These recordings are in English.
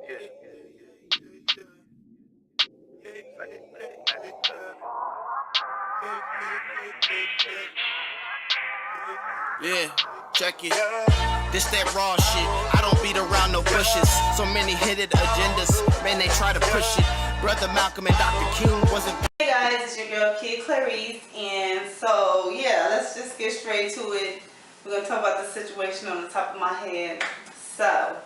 Yeah, check it. This that raw shit. I don't beat around no bushes. So many hidden agendas, man, they try to push it. Brother Malcolm and Dr. King wasn't. Hey guys, it's your girl KeiaClarise, and so yeah, let's just get straight to it. We're gonna talk about the situation on the top of my head. So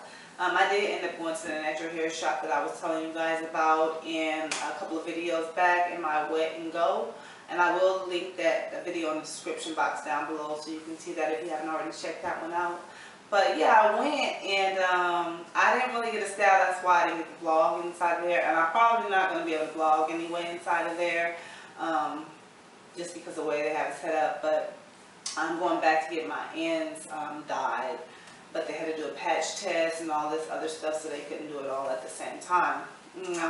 I did end up going to the natural hair shop that I was telling you guys about in a couple of videos back in my Wet and Go, and I will link that video in the description box down below so you can see that if you haven't already checked that one out. But yeah, I went and I didn't really get a style. That's why I didn't get the vlog inside of there, and I'm probably not going to be able to vlog anyway inside of there, just because of the way they have it set up. But I'm going back to get my ends dyed, but they had to do a patch test and all this other stuff, so they couldn't do it all at the same time.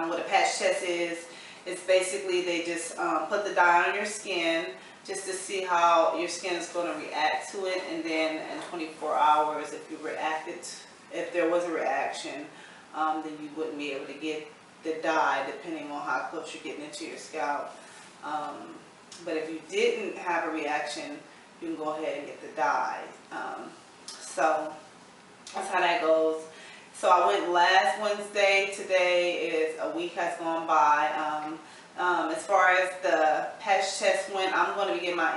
What a patch test is, it's basically they just put the dye on your skin just to see how your skin is going to react to it, and then in 24 hours, if there was a reaction, then you wouldn't be able to get the dye depending on how close you're getting into your scalp. But if you didn't have a reaction, you can go ahead and get the dye. So that's how that goes. So I went last Wednesday. Today is a week has gone by. As far as the patch test went, I'm going to be getting my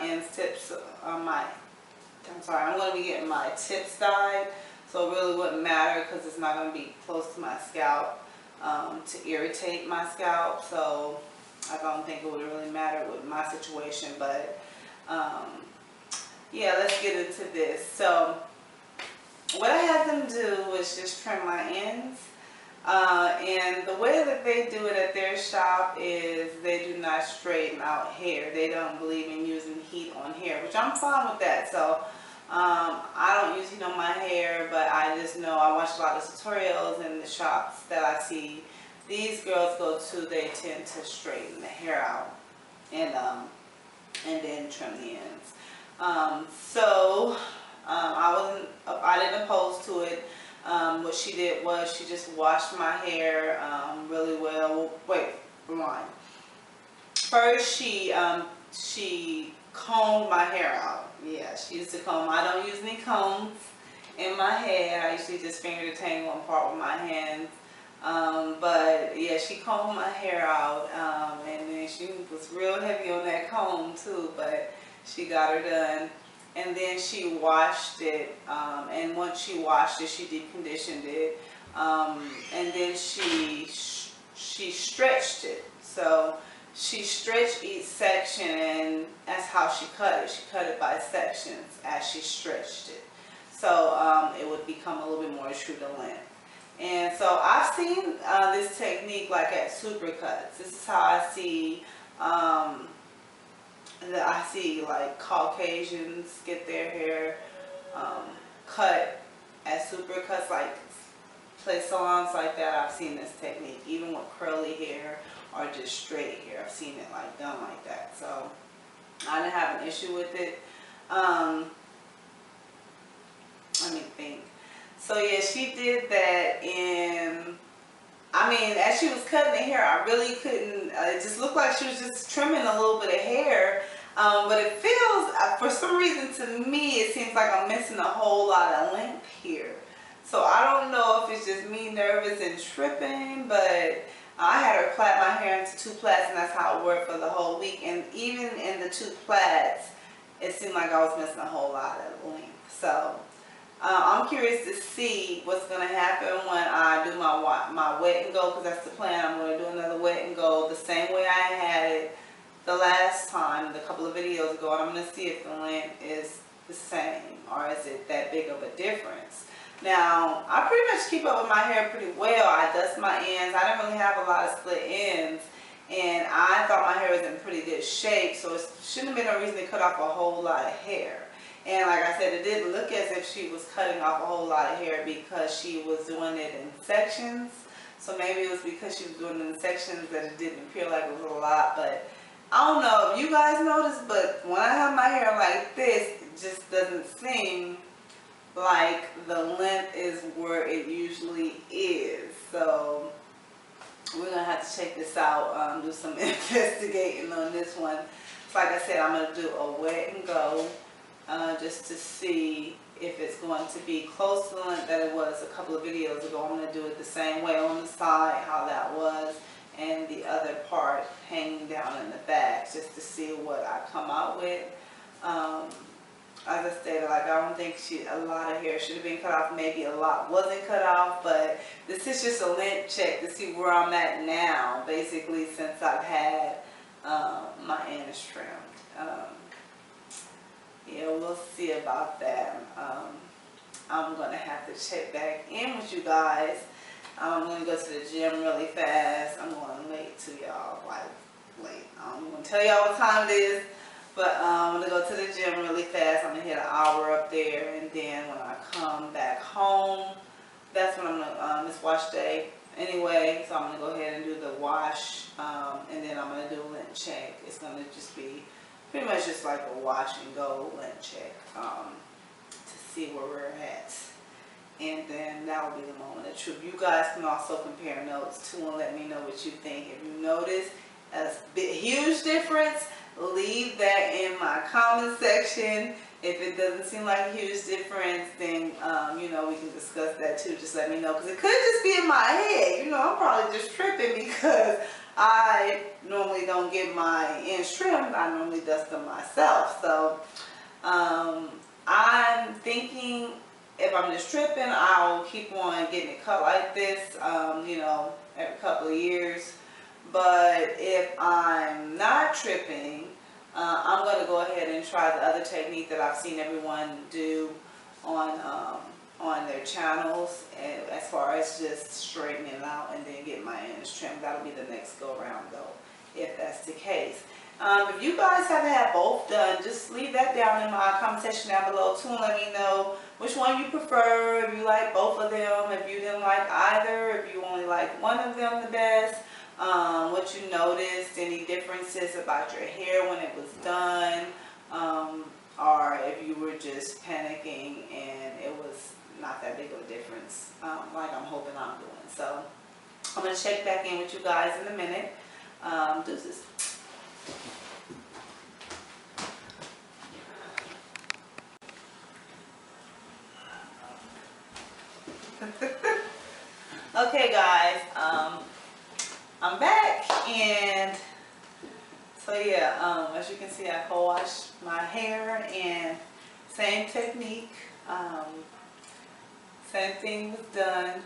I'm going to be getting my tips dyed. So it really wouldn't matter because it's not going to be close to my scalp to irritate my scalp. So I don't think it would really matter with my situation. But yeah, let's get into this. So what I had them do was just trim my ends. And the way that they do it at their shop is they do not straighten out hair. They don't believe in using heat on hair, which I'm fine with that. So I don't use heat on my hair, but I just know I watch a lot of tutorials in the shops that I see these girls go to. They tend to straighten the hair out and then trim the ends. I didn't oppose to it. What she did was she just washed my hair really well. Wait, rewind. First, she combed my hair out. Yeah, she used to comb. I don't use any combs in my hair. I usually just finger detangle one part with my hands. But yeah, she combed my hair out, and then she was real heavy on that comb too. But she got her done. And then she washed it, and once she washed it, she deep conditioned it, and then she stretched it. So she stretched each section, and that's how she cut it. She cut it by sections as she stretched it, so it would become a little bit more true to length. And so I've seen this technique like at Supercuts. This is how I see. I see like Caucasians get their hair cut at Supercuts, like place salons like that. I've seen this technique, even with curly hair or just straight hair. I've seen it like done like that. So I didn't have an issue with it. Let me think. So yeah, she did that, and I mean, as she was cutting the hair, I really couldn't, it just looked like she was just trimming a little bit of hair, but it feels, for some reason to me, it seems like I'm missing a whole lot of length here. So I don't know if it's just me nervous and tripping, but I had her plait my hair into 2 plaits, and that's how it worked for the whole week. And even in the 2 plaits, it seemed like I was missing a whole lot of length. So I'm curious to see what's going to happen when I do my Wet and Go, because that's the plan. I'm going to do another Wet and Go the same way I had it the last time, a couple of videos ago, and I'm going to see if the length is the same or is it that big of a difference. Now, I pretty much keep up with my hair pretty well. I dust my ends. I didn't really have a lot of split ends, and I thought my hair was in pretty good shape, so it shouldn't have been no reason to cut off a whole lot of hair. And like I said, it didn't look as if she was cutting off a whole lot of hair because she was doing it in sections. So maybe it was because she was doing it in sections that it didn't appear like it was a lot. But I don't know if you guys noticed, but when I have my hair like this, it just doesn't seem like the length is where it usually is. So have to check this out, do some investigating on this one. So like I said, I'm going to do a wet and go just to see if it's going to be close to the length that it was a couple of videos ago. I'm going to do it the same way on the side, how that was, and the other part hanging down in the back, just to see what I come out with. As I stated, like, I don't think a lot of hair should have been cut off. Maybe a lot wasn't cut off, but this is just a length check to see where I'm at now, basically, since I've had my ends trimmed. Yeah, we'll see about that. I'm going to have to check back in with you guys. I'm going to go to the gym really fast. I'm going late to y'all, like late. I'm going to tell y'all what time it is. But I'm going to go to the gym really fast. I'm going to hit an hour up there. And then when I come back home, that's when I'm going to, it's wash day anyway. So I'm going to go ahead and do the wash. And then I'm going to do a lint check. It's going to just be pretty much just like a wash and go lint check to see where we're at. And then that will be the moment of truth. You guys can also compare notes too and let me know what you think. If you notice a huge difference, leave that in my comment section. If it doesn't seem like a huge difference, then you know, we can discuss that too. Just let me know, because it could just be in my head. You know, I'm probably just tripping because I normally don't get my ends trimmed. I normally dust them myself. So I'm thinking if I'm just tripping, I'll keep on getting it cut like this, you know, every couple of years. But if I'm not tripping, I'm going to go ahead and try the other technique that I've seen everyone do on their channels, and as far as just straightening it out and then get my ends trimmed. That'll be the next go around though, if that's the case. If you guys haven't had both done, just leave that down in my comment section down below too and let me know which one you prefer, if you like both of them, if you didn't like either, if you only like one of them the best, what you noticed, any differences about your hair when it was done, or if you were just panicking and it was not that big of a difference, like I'm hoping I'm doing. So I'm going to check back in with you guys in a minute. Deuces. Okay guys, I'm back, and so yeah, as you can see, I co-washed my hair, and same technique, same thing was done,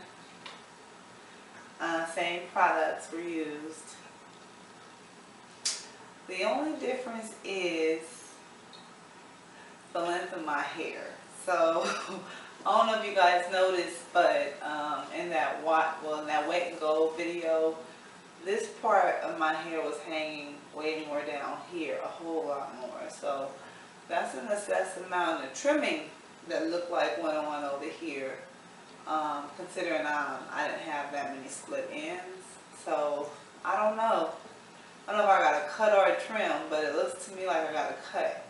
same products were used. The only difference is the length of my hair. So I don't know if you guys noticed, but in that wet and go video, this part of my hair was hanging way more down here, a whole lot more. So that's an excessive amount of trimming that looked like went on over here, considering I didn't have that many split ends. So I don't know. I don't know if I got a cut or a trim, but it looks to me like I got a cut.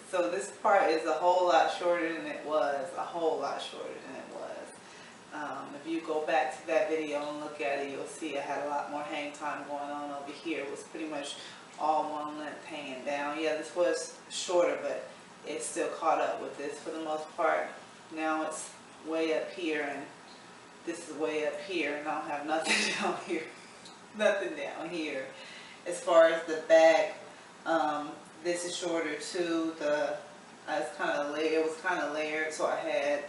So this part is a whole lot shorter than it was, a whole lot shorter than it was. If you go back to that video and look at it, you'll see I had a lot more hang time going on over here. It was pretty much all one length hanging down. Yeah, this was shorter, but it still caught up with this for the most part. Now it's way up here, and this is way up here, and I don't have nothing down here. Nothing down here. As far as the back, this is shorter too. It's kind of layered. It was kind of layered, so I had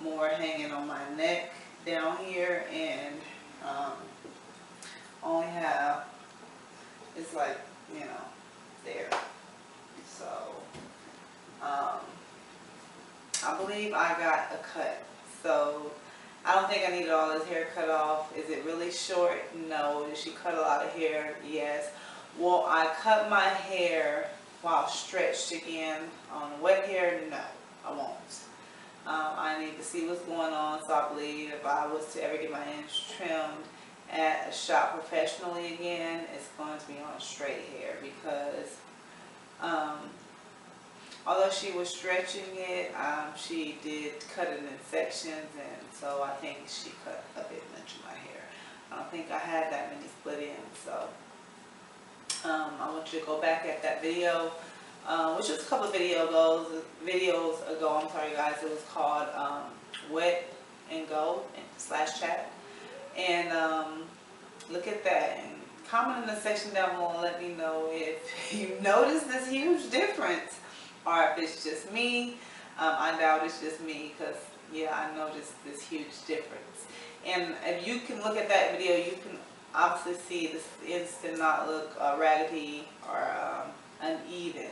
more hanging on my neck down here, and only have, it's like, you know, there. So I believe I got a cut. So I don't think I needed all this hair cut off. Is it really short? No. Did she cut a lot of hair? Yes. Will I cut my hair while stretched again on wet hair? No, I won't. I need to see what's going on. So I believe if I was to ever get my ends trimmed at a shop professionally again, it's going to be on straight hair, because although she was stretching it, she did cut it in sections, and so I think she cut a bit much of my hair. I don't think I had that many split ends, so I want you to go back at that video, which was a couple of videos ago. I'm sorry guys, it was called Wet and Go / chat, and look at that and comment in the section down below and let me know if you notice this huge difference or if it's just me. I doubt it's just me, because yeah, I noticed this huge difference. And if you can look at that video, you can obviously see this ends did not look raggedy or uneven.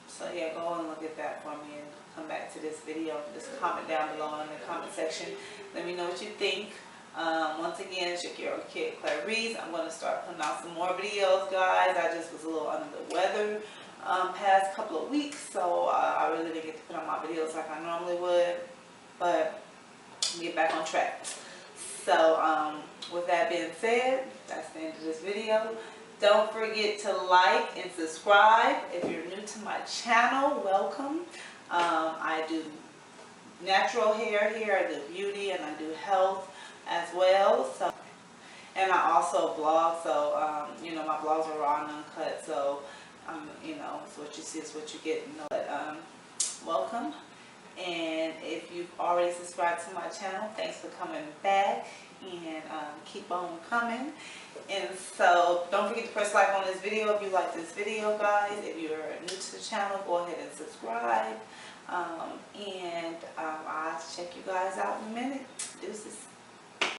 So yeah, go and look at that for me and come back to this video. Just comment down below in the comment section. Let me know what you think. Once again, it's your girl KeiaClarise. I'm going to start putting out some more videos, guys. I just was a little under the weather past couple of weeks, so I really didn't get to put out my videos like I normally would, but get back on track. So with that being said, that's the end of this video. Don't forget to like and subscribe. If you're new to my channel, welcome. I do natural hair here, I do beauty, and I do health as well. So, and I also blog, so you know, my blogs are raw and uncut, so you know, so what you see is what you get. You know, but welcome. And if you've already subscribed to my channel, thanks for coming back, and keep on coming. And so don't forget to press like on this video if you like this video, guys. If you're new to the channel, go ahead and subscribe. And I'll check you guys out in a minute. Deuces.